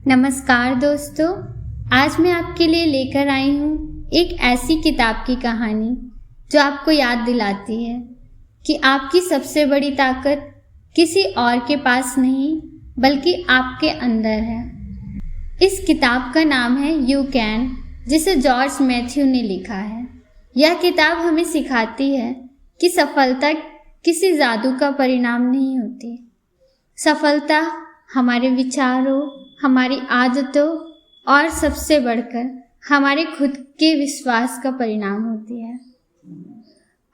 नमस्कार दोस्तों, आज मैं आपके लिए लेकर आई हूँ एक ऐसी किताब की कहानी जो आपको याद दिलाती है कि आपकी सबसे बड़ी ताकत किसी और के पास नहीं बल्कि आपके अंदर है। इस किताब का नाम है यू कैन, जिसे जॉर्ज मैथ्यू ने लिखा है। यह किताब हमें सिखाती है कि सफलता किसी जादू का परिणाम नहीं होती। सफलता हमारे विचारों, हमारी आदतों और सबसे बढ़कर हमारे खुद के विश्वास का परिणाम होती है।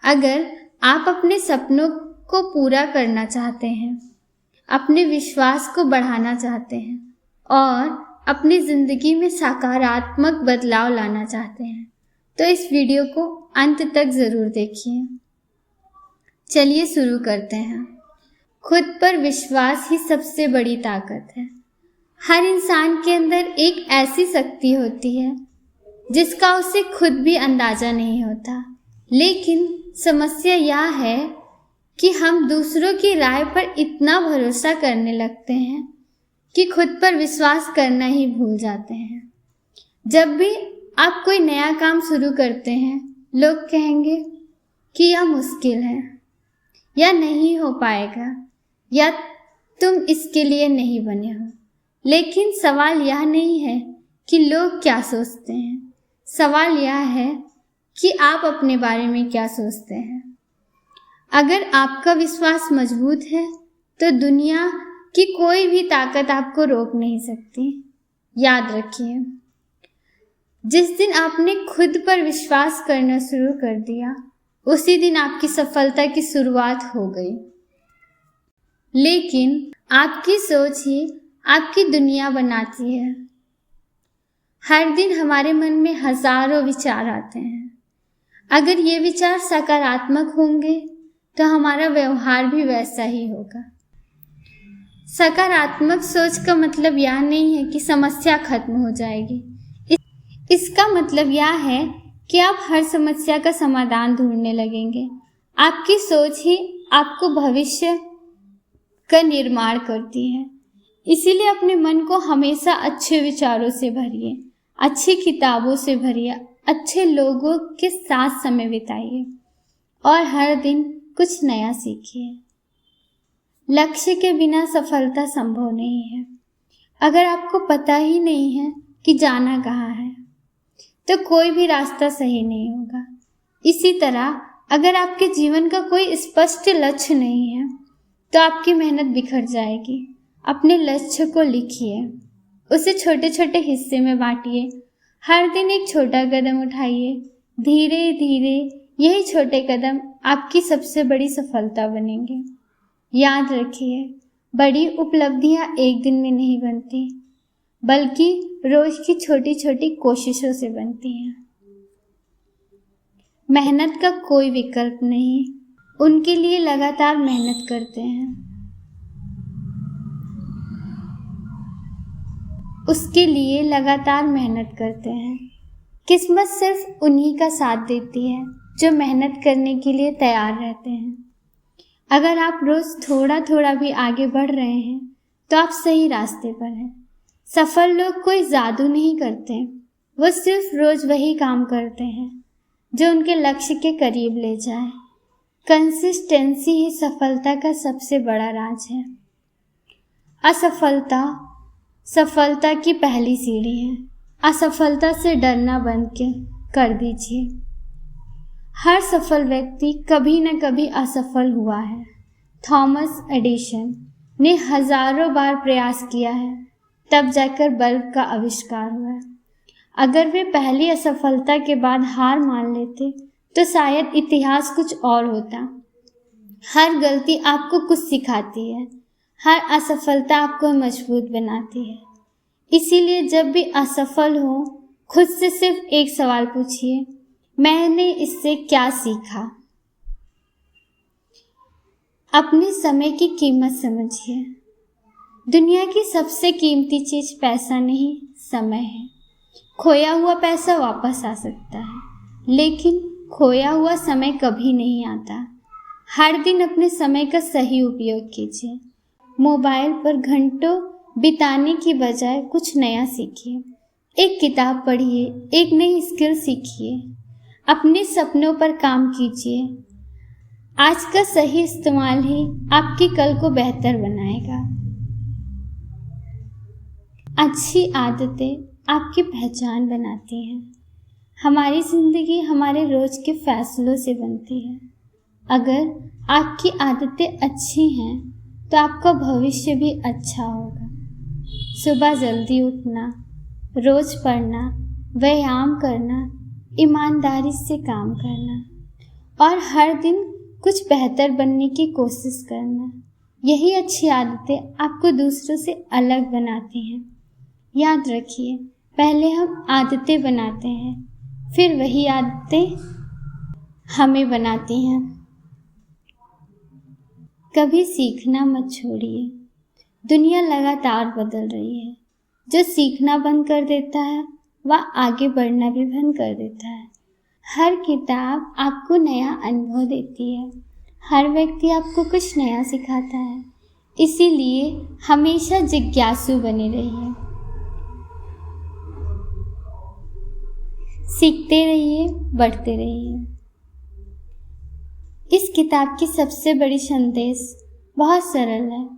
अगर आप अपने सपनों को पूरा करना चाहते हैं, अपने विश्वास को बढ़ाना चाहते हैं और अपनी ज़िंदगी में सकारात्मक बदलाव लाना चाहते हैं, तो इस वीडियो को अंत तक ज़रूर देखिए। चलिए शुरू करते हैं। खुद पर विश्वास ही सबसे बड़ी ताकत है। हर इंसान के अंदर एक ऐसी शक्ति होती है जिसका उसे खुद भी अंदाज़ा नहीं होता, लेकिन समस्या यह है कि हम दूसरों की राय पर इतना भरोसा करने लगते हैं कि खुद पर विश्वास करना ही भूल जाते हैं। जब भी आप कोई नया काम शुरू करते हैं, लोग कहेंगे कि यह मुश्किल है या नहीं हो पाएगा या तुम इसके लिए नहीं बने हो। लेकिन सवाल यह नहीं है कि लोग क्या सोचते हैं, सवाल यह है कि आप अपने बारे में क्या सोचते हैं। अगर आपका विश्वास मजबूत है तो दुनिया की कोई भी ताकत आपको रोक नहीं सकती। याद रखिए, जिस दिन आपने खुद पर विश्वास करना शुरू कर दिया, उसी दिन आपकी सफलता की शुरुआत हो गई। लेकिन आपकी सोच ही आपकी दुनिया बनाती है। हर दिन हमारे मन में हजारों विचार आते हैं। अगर ये विचार सकारात्मक होंगे तो हमारा व्यवहार भी वैसा ही होगा। सकारात्मक सोच का मतलब यह नहीं है कि समस्या खत्म हो जाएगी। इसका मतलब यह है कि आप हर समस्या का समाधान ढूंढने लगेंगे। आपकी सोच ही आपको भविष्य का निर्माण करती है। इसीलिए अपने मन को हमेशा अच्छे विचारों से भरिए, अच्छी किताबों से भरिए, अच्छे लोगों के साथ समय बिताइए और हर दिन कुछ नया सीखिए। लक्ष्य के बिना सफलता संभव नहीं है। अगर आपको पता ही नहीं है कि जाना कहाँ है, तो कोई भी रास्ता सही नहीं होगा। इसी तरह अगर आपके जीवन का कोई स्पष्ट लक्ष्य नहीं है तो आपकी मेहनत बिखर जाएगी। अपने लक्ष्य को लिखिए, उसे छोटे छोटे हिस्से में बांटिए, हर दिन एक छोटा कदम उठाइए। धीरे धीरे यही छोटे कदम आपकी सबसे बड़ी सफलता बनेंगे। याद रखिए, बड़ी उपलब्धियां एक दिन में नहीं बनती, बल्कि रोज की छोटी छोटी कोशिशों से बनती हैं। मेहनत का कोई विकल्प नहीं, उनके लिए लगातार मेहनत करते हैं, उसके लिए लगातार मेहनत करते हैं। किस्मत सिर्फ उन्हीं का साथ देती है जो मेहनत करने के लिए तैयार रहते हैं। अगर आप रोज थोड़ा थोड़ा भी आगे बढ़ रहे हैं तो आप सही रास्ते पर हैं। सफल लोग कोई जादू नहीं करते, वो सिर्फ रोज वही काम करते हैं जो उनके लक्ष्य के करीब ले जाए। कंसिस्टेंसी ही सफलता का सबसे बड़ा राज है। असफलता सफलता की पहली सीढ़ी है। असफलता से डरना बंद कर दीजिए। हर सफल व्यक्ति कभी न कभी असफल हुआ है। थॉमस एडिसन ने हजारों बार प्रयास किया है, तब जाकर बल्ब का आविष्कार हुआ। अगर वे पहली असफलता के बाद हार मान लेते तो शायद इतिहास कुछ और होता। हर गलती आपको कुछ सिखाती है, हर असफलता आपको मजबूत बनाती है। इसीलिए जब भी असफल हो, खुद से सिर्फ एक सवाल पूछिए, मैंने इससे क्या सीखा? अपने समय की कीमत समझिए। दुनिया की सबसे कीमती चीज पैसा नहीं, समय है। खोया हुआ पैसा वापस आ सकता है, लेकिन खोया हुआ समय कभी नहीं आता। हर दिन अपने समय का सही उपयोग कीजिए। मोबाइल पर घंटों बिताने की बजाय कुछ नया सीखिए। एक किताब पढ़िए, एक नई स्किल सीखिए, अपने सपनों पर काम कीजिए। आज का सही इस्तेमाल ही आपकी कल को बेहतर बनाएगा। अच्छी आदतें आपकी पहचान बनाती हैं। हमारी ज़िंदगी हमारे रोज़ के फैसलों से बनती है। अगर आपकी आदतें अच्छी हैं तो आपका भविष्य भी अच्छा होगा। सुबह जल्दी उठना, रोज़ पढ़ना, व्यायाम करना, ईमानदारी से काम करना और हर दिन कुछ बेहतर बनने की कोशिश करना, यही अच्छी आदतें आपको दूसरों से अलग बनाती हैं। याद रखिए, पहले हम आदतें बनाते हैं, फिर वही आदतें हमें बनाती हैं। कभी सीखना मत छोड़िए। दुनिया लगातार बदल रही है। जो सीखना बंद कर देता है वह आगे बढ़ना भी बंद कर देता है। हर किताब आपको नया अनुभव देती है। हर व्यक्ति आपको कुछ नया सिखाता है। इसीलिए हमेशा जिज्ञासु बने रहिए। सीखते रहिए, बढ़ते रहिए। इस किताब की सबसे बड़ी संदेश बहुत सरल है।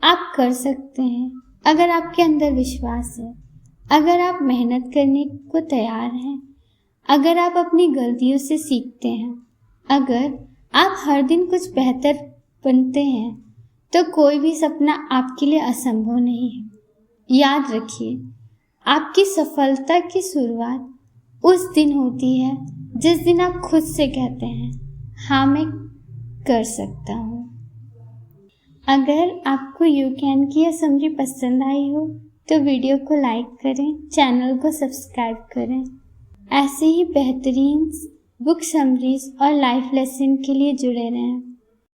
आप कर सकते हैं अगर आपके अंदर विश्वास है, अगर आप मेहनत करने को तैयार हैं, अगर आप अपनी गलतियों से सीखते हैं, अगर आप हर दिन कुछ बेहतर बनते हैं, तो कोई भी सपना आपके लिए असंभव नहीं है। याद रखिए, आपकी सफलता की शुरुआत उस दिन होती है जिस दिन आप खुद से कहते हैं, हाँ मैं कर सकता हूँ। अगर आपको यू कैन की यह समरी पसंद आई हो तो वीडियो को लाइक करें, चैनल को सब्सक्राइब करें। ऐसे ही बेहतरीन बुक समरीज और लाइफ लेसन के लिए जुड़े रहें।